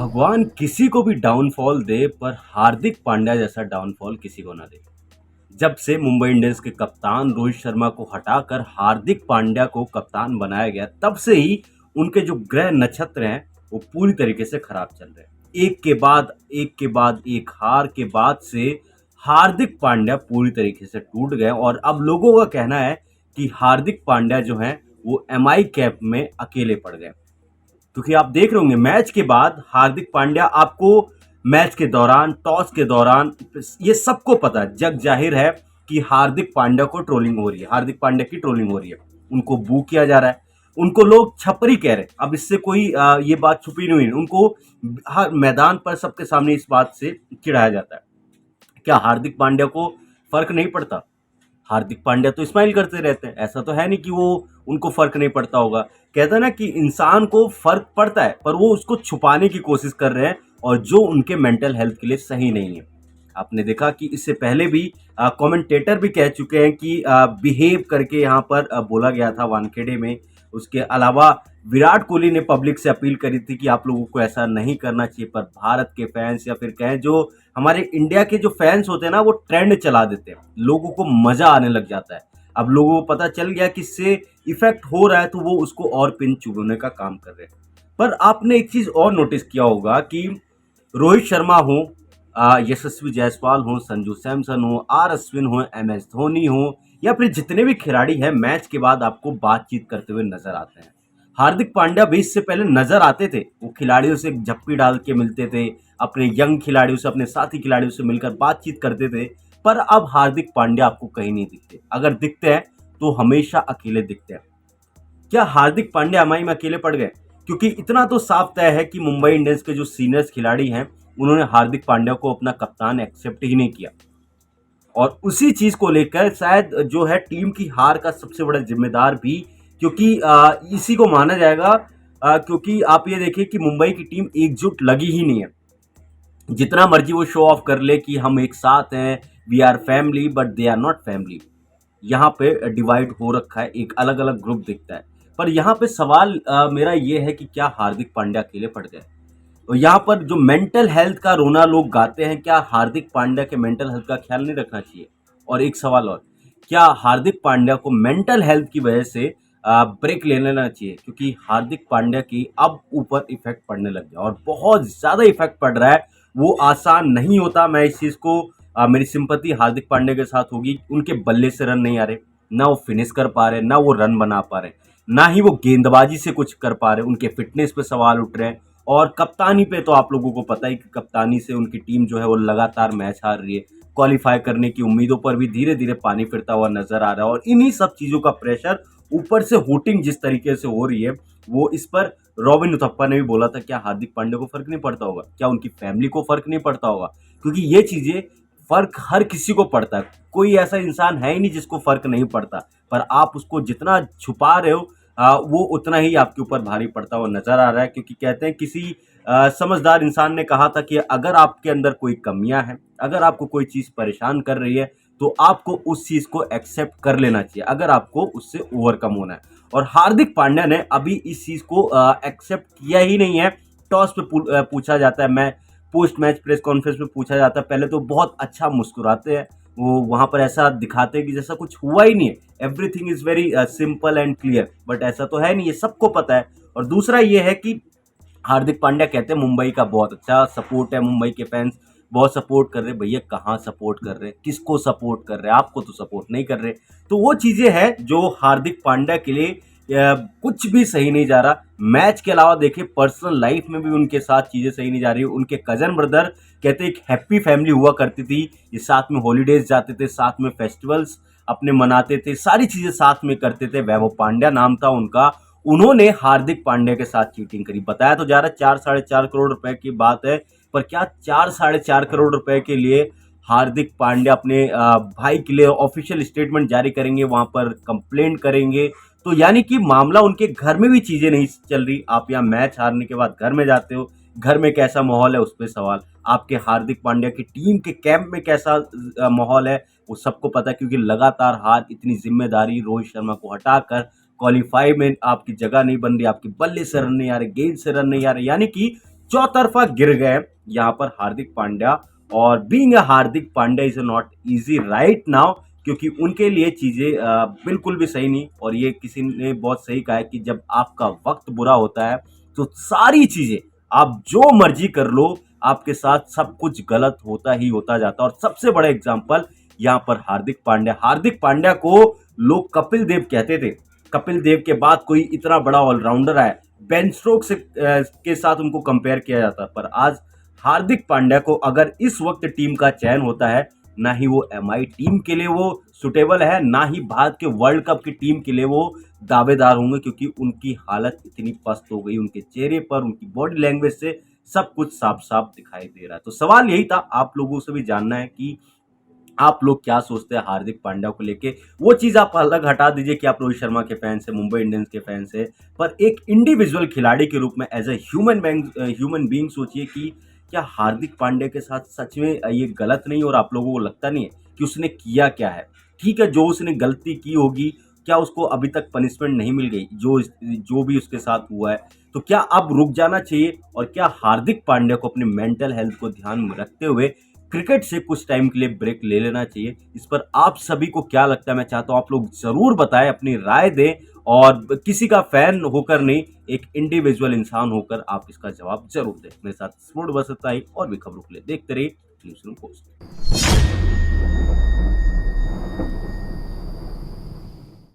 भगवान किसी को भी डाउनफॉल दे पर हार्दिक पांड्या जैसा डाउनफॉल किसी को ना दे। जब से मुंबई इंडियंस के कप्तान रोहित शर्मा को हटाकर हार्दिक पांड्या को कप्तान बनाया गया, तब से ही उनके जो ग्रह नक्षत्र हैं वो पूरी तरीके से खराब चल रहे हैं। एक के बाद एक हार के बाद से हार्दिक पांड्या पूरी तरीके से टूट गए और अब लोगों का कहना है कि हार्दिक पांड्या जो हैं वो एमआई कैप में अकेले पड़ गए। क्योंकि आप देख रहे होंगे मैच के बाद हार्दिक पांड्या, आपको मैच के दौरान, टॉस के दौरान, ये सबको पता है, जग जाहिर है कि हार्दिक पांड्या को ट्रोलिंग हो रही है, हार्दिक पांड्या की ट्रोलिंग हो रही है, उनको बू किया जा रहा है, उनको लोग छपरी कह रहे हैं। अब इससे कोई ये बात छुपी नहीं हुई, उनको हर मैदान पर सबके सामने इस बात से चिढ़ाया जाता है। क्या हार्दिक पांड्या को फर्क नहीं पड़ता? हार्दिक पांड्या तो स्माइल करते रहते हैं, ऐसा तो है नहीं कि वो उनको फर्क नहीं पड़ता होगा। कहता है ना कि इंसान को फर्क पड़ता है पर वो उसको छुपाने की कोशिश कर रहे हैं, और जो उनके मेंटल हेल्थ के लिए सही नहीं है। आपने देखा कि इससे पहले भी कमेंटेटर भी कह चुके हैं कि बिहेव करके यहाँ पर बोला गया था वानखेड़े में। उसके अलावा विराट कोहली ने पब्लिक से अपील करी थी कि आप लोगों को ऐसा नहीं करना चाहिए, पर भारत के फैंस या फिर कहें जो हमारे इंडिया के जो फैंस होते हैं ना, वो ट्रेंड चला देते हैं, लोगों को मजा आने लग जाता है। अब लोगों को पता चल गया कि इससे इफेक्ट हो रहा है तो वो उसको और पिन चुभने का काम कर रहे हैं। पर आपने एक चीज और नोटिस किया होगा कि रोहित शर्मा हो, यशस्वी जायसवाल हो, संजू सैमसन हो, आर अश्विन हो, एम एस धोनी हो, या फिर जितने भी खिलाड़ी हैं, मैच के बाद आपको बातचीत करते हुए नजर आते हैं। हार्दिक पांड्या भी इससे पहले नजर आते थे, वो खिलाड़ियों से झप्पी डाल के मिलते थे, अपने यंग खिलाड़ियों से, अपने साथी खिलाड़ियों से मिलकर बातचीत करते थे। पर अब हार्दिक पांड्या आपको कहीं नहीं दिखते, अगर दिखते हैं तो हमेशा अकेले दिखते हैं। क्या हार्दिक पांड्या एमआई में अकेले पड़ गए? क्योंकि इतना तो साफ तय है कि मुंबई इंडियंस के जो सीनियर्स खिलाड़ी हैं, उन्होंने हार्दिक पांड्या को अपना कप्तान एक्सेप्ट ही नहीं किया, और उसी चीज को लेकर शायद जो है टीम की हार का सबसे बड़ा जिम्मेदार भी, क्योंकि इसी को माना जाएगा, क्योंकि आप ये देखिए कि मुंबई की टीम एकजुट लगी ही नहीं है। जितना मर्जी वो शो ऑफ कर ले कि हम एक साथ हैं, we are family, but they are not family. यहाँ पे डिवाइड हो रखा है, एक अलग अलग ग्रुप दिखता है। पर यहाँ पे सवाल मेरा ये है कि क्या हार्दिक पांड्या अकेले पड़ गए? और यहाँ पर जो मेंटल हेल्थ का रोना लोग गाते हैं, क्या हार्दिक पांड्या के मेंटल हेल्थ का ख्याल नहीं रखना चाहिए? और एक सवाल और, क्या हार्दिक पांड्या को मेंटल हेल्थ की वजह से ब्रेक ले लेना चाहिए? क्योंकि हार्दिक पांड्या की अब ऊपर इफेक्ट पड़ने लग गया और बहुत ज्यादा इफेक्ट पड़ रहा है। वो आसान नहीं होता। मैं इस चीज को, मेरी सिंपैथी हार्दिक पांड्या के साथ होगी। उनके बल्ले से रन नहीं आ रहे, ना वो फिनिश कर पा रहे, ना वो रन बना पा रहे, ना ही वो गेंदबाजी से कुछ कर पा रहे। उनके फिटनेस पे सवाल उठ रहे हैं, और कप्तानी पे तो आप लोगों को पता ही कि कप्तानी से उनकी टीम जो है वो लगातार मैच हार रही है। क्वालिफाई करने की उम्मीदों पर भी धीरे धीरे पानी फिरता हुआ नजर आ रहा है, और इन्हीं सब चीजों का प्रेशर ऊपर से हुटिंग जिस तरीके से हो रही है, वो इस पर रॉबिन उथप्पा ने भी बोला था, क्या हार्दिक पांड्या को फर्क नहीं पड़ता होगा? क्या उनकी फैमिली को फर्क नहीं पड़ता होगा? क्योंकि ये चीजें, फर्क हर किसी को पड़ता है, कोई ऐसा इंसान है ही नहीं जिसको फर्क नहीं पड़ता। पर आप उसको जितना छुपा रहे हो, वो उतना ही आपके ऊपर भारी पड़ता हुआ नजर आ रहा है। क्योंकि कहते हैं, किसी समझदार इंसान ने कहा था कि अगर आपके अंदर कोई कमियां हैं, अगर आपको कोई चीज परेशान कर रही है, तो आपको उस चीज को एक्सेप्ट कर लेना चाहिए, अगर आपको उससे ओवरकम होना है। और हार्दिक पांड्या ने अभी इस चीज को एक्सेप्ट किया ही नहीं है। टॉस पे पूछा जाता है, मैं पोस्ट मैच प्रेस कॉन्फ्रेंस में पूछा जाता है, पहले तो बहुत अच्छा मुस्कुराते हैं, वो वहां पर ऐसा दिखाते हैं कि जैसा कुछ हुआ ही नहीं है, everything is very simple and clear. But ऐसा तो है नहीं, ये सबको पता है। और दूसरा ये है कि हार्दिक पांड्या कहते हैं मुंबई का बहुत अच्छा सपोर्ट है, मुंबई के फैंस बहुत सपोर्ट कर रहे। भैया कहाँ सपोर्ट कर रहे, किसको सपोर्ट कर रहे? आपको तो सपोर्ट नहीं कर रहे। तो वो चीजें हैं जो हार्दिक पांड्या के लिए कुछ भी सही नहीं जा रहा। मैच के अलावा देखिए, पर्सनल लाइफ में भी उनके साथ चीजें सही नहीं जा रही। उनके कजन ब्रदर कहते एक हैप्पी फैमिली हुआ करती थी, ये साथ में हॉलीडेज जाते थे, साथ में फेस्टिवल्स अपने मनाते थे, सारी चीजें साथ में करते थे। वैभव पांड्या नाम था उनका, उन्होंने हार्दिक पांड्या के साथ चीटिंग करी। बताया तो जा रहा है 4-4.5 करोड़ रुपए की बात है, पर क्या 4-4.5 करोड़ रुपए के लिए हार्दिक पांड्या अपने भाई के लिए ऑफिशियल स्टेटमेंट जारी करेंगे, वहां पर कंप्लेंट करेंगे? तो यानी कि मामला उनके घर में भी चीजें नहीं चल रही। आप यहाँ मैच हारने के बाद घर में जाते हो, घर में कैसा माहौल है उस पर सवाल। आपके हार्दिक पांड्या की टीम के कैंप में कैसा माहौल है वो सबको पता है, क्योंकि लगातार हार, इतनी जिम्मेदारी, रोहित शर्मा को हटाकर क्वालिफाई में आपकी जगह नहीं बन रही, आपके बल्ले से रन नहीं आ रहे, गेंद से रन नहीं आ रहे, यानी कि चौतरफा गिर गए यहाँ पर हार्दिक पांड्या। और being a Hardik Pandya is not easy right now, क्योंकि उनके लिए चीजें बिल्कुल भी सही नहीं। और ये किसी ने बहुत सही कहा है कि जब आपका वक्त बुरा होता है तो सारी चीजें आप जो मर्जी कर लो, आपके साथ सब कुछ गलत होता ही होता जाता है। और सबसे बड़ा एग्जाम्पल यहाँ पर हार्दिक पांड्या को लोग कपिल देव कहते थे। कपिल देव के बाद कोई इतना बड़ा ऑलराउंडर है, बेन स्टोक्स के साथ उनको कंपेयर किया जाता है। पर आज हार्दिक पांड्या को अगर इस वक्त टीम का चयन होता है, ना ही वो एमआई टीम के लिए वो सुटेबल है, ना ही भारत के वर्ल्ड कप की टीम के लिए वो दावेदार होंगे, क्योंकि उनकी हालत इतनी पस्त हो गई। उनके चेहरे पर, उनकी बॉडी लैंग्वेज से सब कुछ साफ साफ दिखाई दे रहा है। तो सवाल यही था, आप लोगों से भी जानना है कि आप लोग क्या सोचते हैं हार्दिक पांड्या को लेके। वो चीज आप अलग हटा दीजिए कि आप रोहित शर्मा के फैंस है, मुंबई इंडियंस के फैंस है, पर एक इंडिविजुअल खिलाड़ी के रूप में एज ए ह्यूमन बीइंग सोचिए कि क्या हार्दिक पांड्या के साथ सच में ये गलत नहीं, और आप लोगों को लगता नहीं है कि उसने किया क्या है। ठीक है, जो उसने गलती की होगी, क्या उसको अभी तक पनिशमेंट नहीं मिल गई जो भी उसके साथ हुआ है, तो क्या अब रुक जाना चाहिए? और क्या हार्दिक पांड्या को अपने मेंटल हेल्थ को ध्यान में रखते हुए क्रिकेट से कुछ टाइम के लिए ब्रेक ले लेना चाहिए? इस पर आप सभी को क्या लगता है, मैं चाहता हूं आप लोग जरूर बताएं, अपनी राय दें। और किसी का फैन होकर नहीं, एक इंडिविजुअल इंसान होकर आप इसका जवाब जरूर दें। मेरे साथ स्पोर्ट बस इतना ही, और भी खबरों के लिए देखते रहिए न्यूज़ रूम पोस्ट।